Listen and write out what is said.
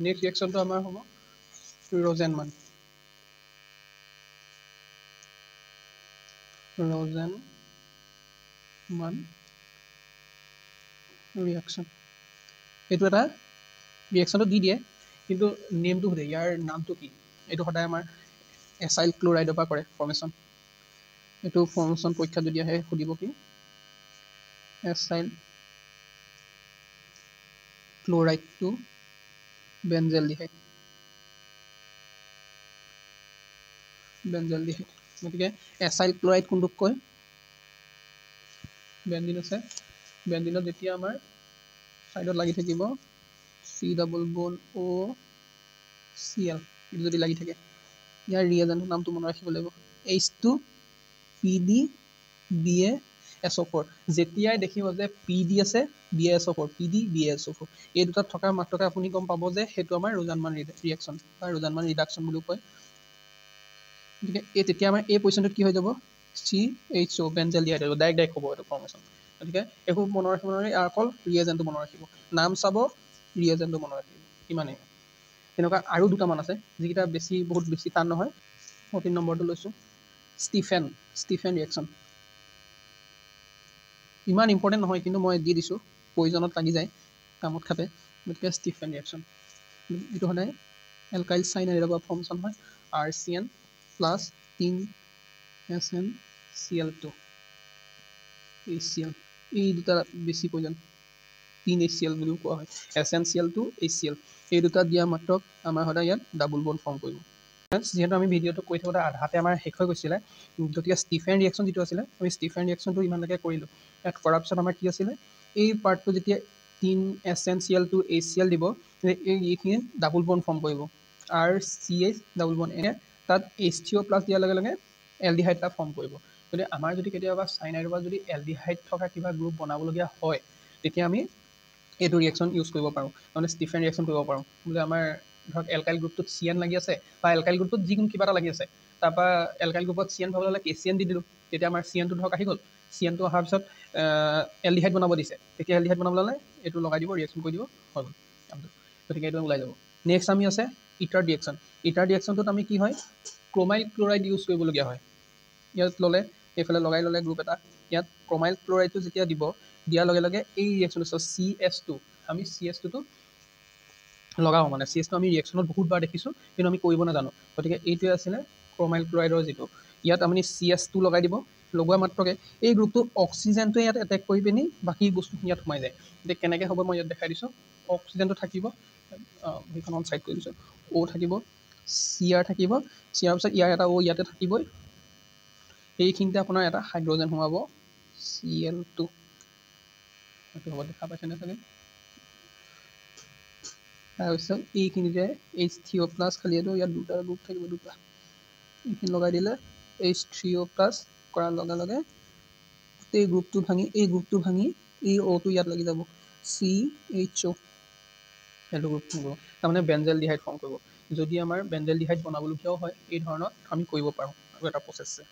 next ৰিয়েকশ্যনটো আমাৰ হ'ব ৰ'জেনমান reaction এইটো এটা ৰিয়েকশ্যনটো দি দিয়ে কিন্তু নেমটো সোধে ইয়াৰ নামটো কি এইটো সদায় আমাৰ এছাইল ক্ল'ৰাইডৰ পৰা কৰে ফৰ্মেশ্যন এইটো ফৰ্মেশ্যন পৰীক্ষাত যদি আহে সুধিব কি এছাইল ক্ল'ৰাইড টু বেনজেলডিহাইড গতিকে এছাইল ক্ল'ৰাইড কোনটোক কয় বেনজিন আছে বেনজিনত যেতিয়া আমাৰ ছাইডত লাগি থাকিব COOCl এইটো যদি লাগি থাকে ইয়াৰ ৰিয়েজেণ্টৰ নামটো মনত ৰাখিব লাগিব H2PdBaSO4 যেতিয়াই দেখিব যে PD আছে BaSO4 PdBaSO4 এই দুটাত থকা মাত্ৰকে আপুনি গম পাব যে সেইটো আমাৰ ৰোজানমান ৰিয়েকশ্যন বা ৰোজানমান ৰিডাকশ্যন বুলিও কয় গতিকে তেতিয়া আমাৰ এই পজিশ্যনটোত কি হৈ যাব CHO বেনজেলডিহাইড ডাইৰেক্ট হ'ব এইটো ফৰ্মেশ্যন গতিকে একো মনত ৰাখিব নোৱাৰি অকল ৰিয়েজেণ্টটো মনত ৰাখিব নাম চাব ৰিয়েজেণ্টটো মনত ৰাখিব ইমানেই তেনেকুৱা আৰু দুটামান আছে যিকেইটা বহুত বেছি টান নহয় 14 নম্বৰটো লৈছোঁ ষ্টিফেন ৰিয়েকশ্যন ইমান ইম্পৰ্টেণ্ট নহয় কিন্তু মই দি দিছোঁ প্ৰয়োজনত লাগি যায় কামত খাপে গতিকে ষ্টিফেন ৰিয়েকশ্যন এইটো সদায় এলকাইল চাইনাইডৰ পৰা ফৰ্মেশ্যন হয় RCN প্লাছ 3SnCl2 HCl এই দুটা বেছি প্ৰয়োজন 3HCl বুলিও কোৱা হয় SnCl2 HCl এই দুটা দিয়া মাত্ৰক আমাৰ সদায় ইয়াত ডাবল বন্ড ফৰ্ম কৰিব যিহেতু আমি ভিডিঅ'টো কৈ থাকোঁতে আধাতে আমাৰ শেষ হৈ গৈছিলে গতিকে ষ্টিফেন ৰিয়েকশ্যন যিটো আছিলে আমি ষ্টিফেন ৰিয়েকশ্যনটো ইমানলৈকে কৰিলোঁ ইয়াত কৰাৰ পিছত আমাৰ কি আছিলে এই পাৰ্টটো যেতিয়া 3SnCl2 HCl দিব এইখিনি ডাবল বন্ড ফৰ্ম কৰিব RCH ডাবল বন্ড এনে তাত H3O প্লাছ দিয়াৰ লগে লগে এলডিহাইড এটা ফৰ্ম কৰিব গতিকে আমাৰ যদি কেতিয়াবা চাইনাইডৰ পৰা যদি এলডিহাইড থকা কিবা গ্ৰুপ বনাবলগীয়া হয় তেতিয়া আমি এইটো ৰিয়েকশ্যন ইউজ কৰিব পাৰোঁ মানে ষ্টিফেন ৰিয়েকশ্যন কৰিব পাৰোঁ বোলে আমাৰ ধৰক এলকাইল গ্ৰুপটোত CN লাগি আছে বা এলকাইল গ্ৰুপটোত যিকোনো কিবা এটা লাগি আছে তাৰপৰা এলকাইল গ্ৰুপত CN পাবলৈ হ'লে KCN দি দিলোঁ তেতিয়া আমাৰ CNটো ধৰক আহি গ'ল CNটো অহাৰ পিছত এলডিহাইড বনাব দিছে তেতিয়া এলডিহাইড বনাবলৈ হ'লে এইটো লগাই দিব ৰিয়েকশ্যন কৰি দিব হৈ গ'ল কামটো গতিকে এইটো ওলাই যাব নেক্সট আমি আছে ইটাৰ ৰিয়েকশ্যনটোত আমি কি হয় ক্ৰমাইল ক্ল'ৰাইড ইউজ কৰিবলগীয়া হয় ইয়াত ল'লে এইফালে লগাই ল'লে গ্ৰুপ এটা ইয়াত ক্ৰমাইল ক্ল'ৰাইডটো যেতিয়া দিব দিয়াৰ লগে লগে এই ৰিয়েকশ্যনটো CS2 আমি CS2টো লগাওঁ মানে CS2 আমি ৰিয়েকশ্যনত বহুতবাৰ দেখিছোঁ কিন্তু আমি কৰিব নাজানো গতিকে এইটোৱে আছিলে ক্ৰমাইল ক্ল'ৰাইডৰ যিটো ইয়াত আপুনি CS2 লগাই দিব লগোৱা মাত্ৰকে এই গ্ৰুপটো অক্সিজেনটোৱে ইয়াত এটেক কৰি পিনি বাকী বস্তুখিনি ইয়াত সোমাই যায় এতিয়া কেনেকৈ হ'ব মই ইয়াত দেখাই দিছোঁ অক্সিজেনটো থাকিব সেইখন অন চাইড কৰি দিছোঁ O থাকিব CR থাকিব CR পিছত ইয়াৰ এটা O ইয়াতে থাকিবই এইখিনিতে আপোনাৰ এটা হাইড্ৰজেন সোমাব Cl2 সেইটো হ'ব দেখা পাইছেনে চাগে তাৰপিছত এইখিনিতে H3O প্লাছ খালি এইটো ইয়াত দুটা গ্ৰুপ থাকিব দুটা এইখিনি লগাই দিলে H3O প্লাছ কৰাৰ লগে লগে এই গ্ৰুপটো ভাঙি এই Oটো ইয়াত লাগি যাব CHO সেইটো গ্ৰুপ ফৰ্ম কৰিব তাৰমানে বেনজেলডিহাইড ফৰ্ম কৰিব যদি আমাৰ বেনজেলডিহাইড বনাবলগীয়াও হয় এই ধৰণত আমি কৰিব পাৰোঁ আৰু এটা প্ৰচেছ আছে